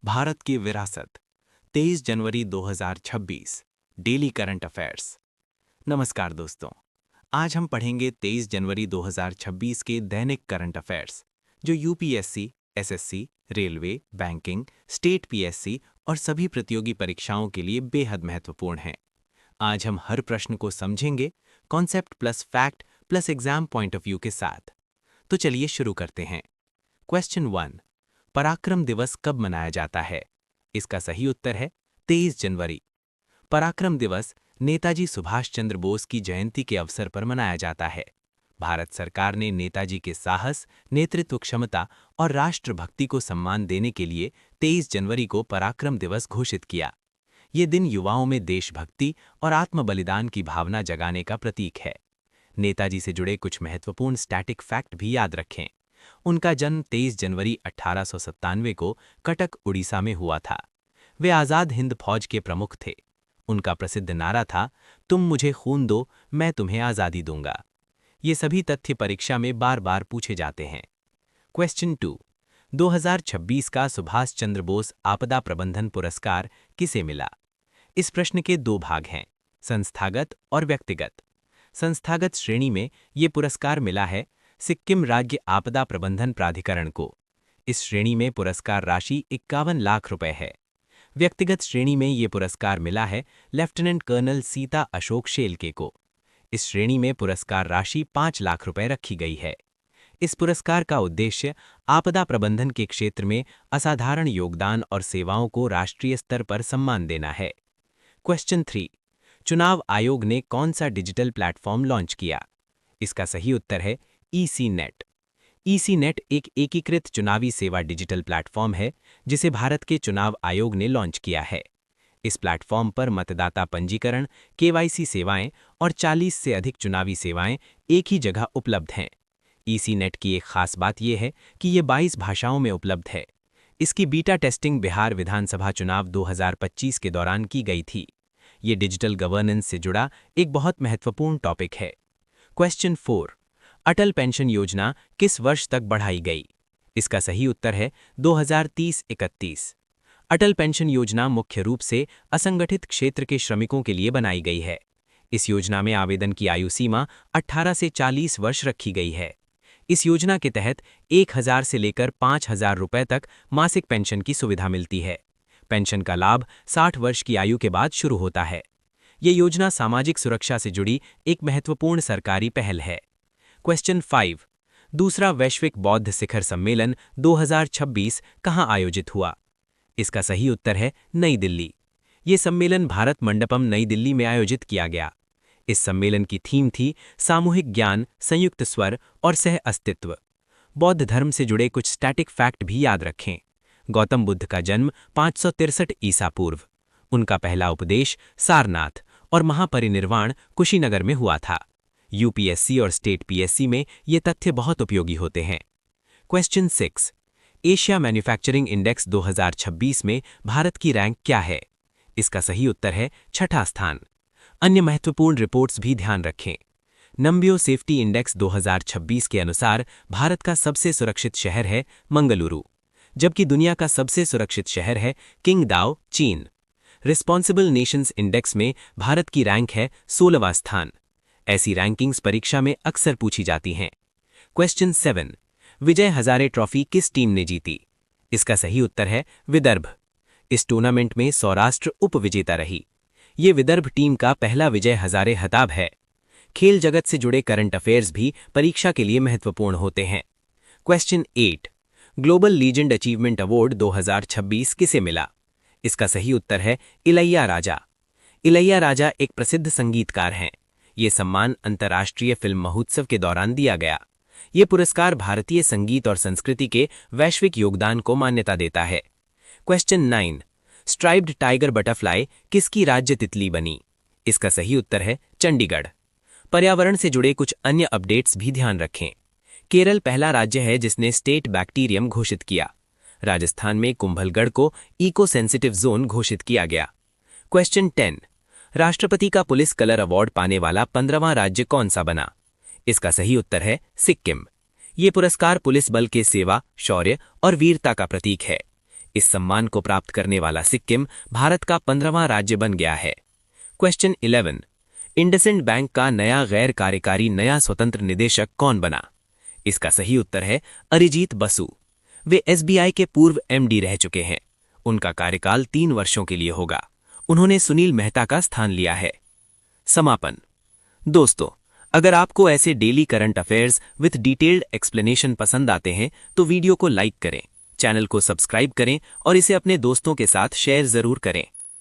भारत की विरासत 23 जनवरी 2026 daily current affairs. नमस्कार दोस्तों, आज हम पढ़ेंगे 23 जनवरी 2026 के दैनिक करंट अफेयर्स जो UPSC, SSC, railway, banking, state PSC और सभी प्रतियोगी परीक्षाओं के लिए बेहद महत्वपूर्ण हैं। आज हम हर प्रश्न को समझेंगे concept plus fact plus exam point of view के साथ। तो चलिए शुरू करते हैं। क्वेश्चन 1, पराक्रम दिवस कब मनाया जाता है? इसका सही उत्तर है 23 जनवरी। पराक्रम दिवस नेताजी सुभाष चंद्र बोस की जयंती के अवसर पर मनाया जाता है। भारत सरकार ने नेताजी के साहस, नेतृत्व क्षमता और राष्ट्रभक्ति को सम्मान देने के लिए 23 जनवरी को पराक्रम दिवस घोषित किया। ये दिन युवाओं में देशभक्ति और आत्म बलिदान की भावना जगाने का प्रतीक है। नेताजी से जुड़े कुछ महत्वपूर्ण स्टैटिक फैक्ट भी याद रखें। उनका जन्म 23 जनवरी 1897 को कटक, उड़ीसा में हुआ था। वे आज़ाद हिंद फौज के प्रमुख थे। उनका प्रसिद्ध नारा था, तुम मुझे खून दो, मैं तुम्हें आज़ादी दूंगा। ये सभी तथ्य परीक्षा में बार बार पूछे जाते हैं। क्वेश्चन 2, 2026 का सुभाष चंद्र बोस आपदा प्रबंधन पुरस्कार किसे मिला? इस प्रश्न के दो भाग हैं, संस्थागत और व्यक्तिगत। संस्थागत श्रेणी में ये पुरस्कार मिला है सिक्किम राज्य आपदा प्रबंधन प्राधिकरण को। इस श्रेणी में पुरस्कार राशि 51 लाख रुपए है। व्यक्तिगत श्रेणी में ये पुरस्कार मिला है लेफ्टिनेंट कर्नल सीता अशोक शेलके को। इस श्रेणी में पुरस्कार राशि 5 लाख रुपए रखी गई है। इस पुरस्कार का उद्देश्य आपदा प्रबंधन के क्षेत्र में असाधारण योगदान और सेवाओं को राष्ट्रीय स्तर पर सम्मान देना है। क्वेश्चन 3, चुनाव आयोग ने कौन सा डिजिटल प्लेटफॉर्म लॉन्च किया? इसका सही उत्तर है ई-सी-नेट। ई-सी-नेट एक एकीकृत चुनावी सेवा डिजिटल प्लेटफॉर्म है जिसे भारत के चुनाव आयोग ने लॉन्च किया है। इस प्लेटफॉर्म पर मतदाता पंजीकरण, केवाईसी सेवाएं और 40 से अधिक चुनावी सेवाएं एक ही जगह उपलब्ध हैं। ई-सी-नेट की एक खास बात यह है कि ये 22 भाषाओं में उपलब्ध है। इसकी बीटा टेस्टिंग बिहार विधानसभा चुनाव 2025 के दौरान की गई थी। ये डिजिटल गवर्नेंस से जुड़ा एक बहुत महत्वपूर्ण टॉपिक है। क्वेश्चन 4, अटल पेंशन योजना किस वर्ष तक बढ़ाई गई? इसका सही उत्तर है 2030-31। अटल पेंशन योजना मुख्य रूप से असंगठित क्षेत्र के श्रमिकों के लिए बनाई गई है। इस योजना में आवेदन की आयु सीमा 18 से 40 वर्ष रखी गई है। इस योजना के तहत 1000 से लेकर 5000 रुपए तक मासिक पेंशन की सुविधा मिलती है। पेंशन का लाभ 60 वर्ष की आयु के बाद शुरू होता है। ये योजना सामाजिक सुरक्षा से जुड़ी एक महत्वपूर्ण सरकारी पहल है। क्वेश्चन 5, दूसरा वैश्विक बौद्ध शिखर सम्मेलन 2026 कहाँ आयोजित हुआ? इसका सही उत्तर है नई दिल्ली। ये सम्मेलन भारत मंडपम, नई दिल्ली में आयोजित किया गया। इस सम्मेलन की थीम थी सामूहिक ज्ञान, संयुक्त स्वर और सह अस्तित्व। बौद्ध धर्म से जुड़े कुछ स्टैटिक फैक्ट भी याद रखें। गौतम बुद्ध का जन्म 563 ईसा पूर्व। उनका पहला उपदेश सारनाथ और महापरिनिर्वाण कुशीनगर में हुआ था। यूपीएससी और स्टेट पीएससी में ये तथ्य बहुत उपयोगी होते हैं। क्वेश्चन 6, एशिया मैन्युफैक्चरिंग इंडेक्स 2026 में भारत की रैंक क्या है? इसका सही उत्तर है 6ठा स्थान। अन्य महत्वपूर्ण रिपोर्ट्स भी ध्यान रखें। नंबियो सेफ्टी इंडेक्स 2026 के अनुसार भारत का सबसे सुरक्षित शहर है मंगलुरु, जबकि दुनिया का सबसे सुरक्षित शहर है किंगदाओ, चीन। रिस्पॉन्सिबल नेशंस इंडेक्स में भारत की रैंक है 16वां स्थान। ऐसी रैंकिंग्स परीक्षा में अक्सर पूछी जाती हैं। क्वेश्चन 7, विजय हजारे ट्रॉफी किस टीम ने जीती? इसका सही उत्तर है विदर्भ। इस टूर्नामेंट में सौराष्ट्र उपविजेता रही। ये विदर्भ टीम का पहला विजय हजारे खिताब है। खेल जगत से जुड़े करंट अफेयर्स भी परीक्षा के लिए महत्वपूर्ण होते हैं। Question 8, global legend achievement award 2026 किसे मिला? इसका सही उत्तर है इलैया राजा। इलैया राजा एक प्रसिद्ध संगीतकार हैं। ये सम्मान अंतर्राष्ट्रीय फिल्म महोत्सव के दौरान दिया गया। ये पुरस्कार भारतीय संगीत और संस्कृति के वैश्विक योगदान को मान्यता देता है। क्वेश्चन 9, स्ट्राइप्ड टाइगर बटरफ्लाई किसकी राज्य तितली बनी? इसका सही उत्तर है चंडीगढ़। पर्यावरण से जुड़े कुछ अन्य अपडेट्स भी ध्यान रखें। केरल पहला राज्य है जिसने स्टेट बैक्टीरियम घोषित किया। राजस्थान में कुंभलगढ़ को इको सेंसिटिव जोन घोषित किया गया। क्वेश्चन 10, राष्ट्रपति का पुलिस कलर अवार्ड पाने वाला 15वां राज्य कौन सा बना? इसका सही उत्तर है सिक्किम। ये पुरस्कार पुलिस बल के सेवा, शौर्य और वीरता का प्रतीक है। इस सम्मान को प्राप्त करने वाला सिक्किम भारत का 15वां राज्य बन गया है। क्वेश्चन 11। इंडसइंड बैंक का नया गैर कार्यकारी नया स्वतंत्र निदेशक कौन बना? इसका सही उत्तर है अरिजीत बसु। वे एसबीआई के पूर्व एमडी रह चुके हैं। उनका कार्यकाल 3 वर्षों के लिए होगा। उन्होंने सुनील मेहता का स्थान लिया है। समापन। दोस्तों, अगर आपको ऐसे daily current affairs with detailed explanation पसंद आते हैं तो वीडियो को लाइक करें, चैनल को सब्सक्राइब करें और इसे अपने दोस्तों के साथ शेयर जरूर करें।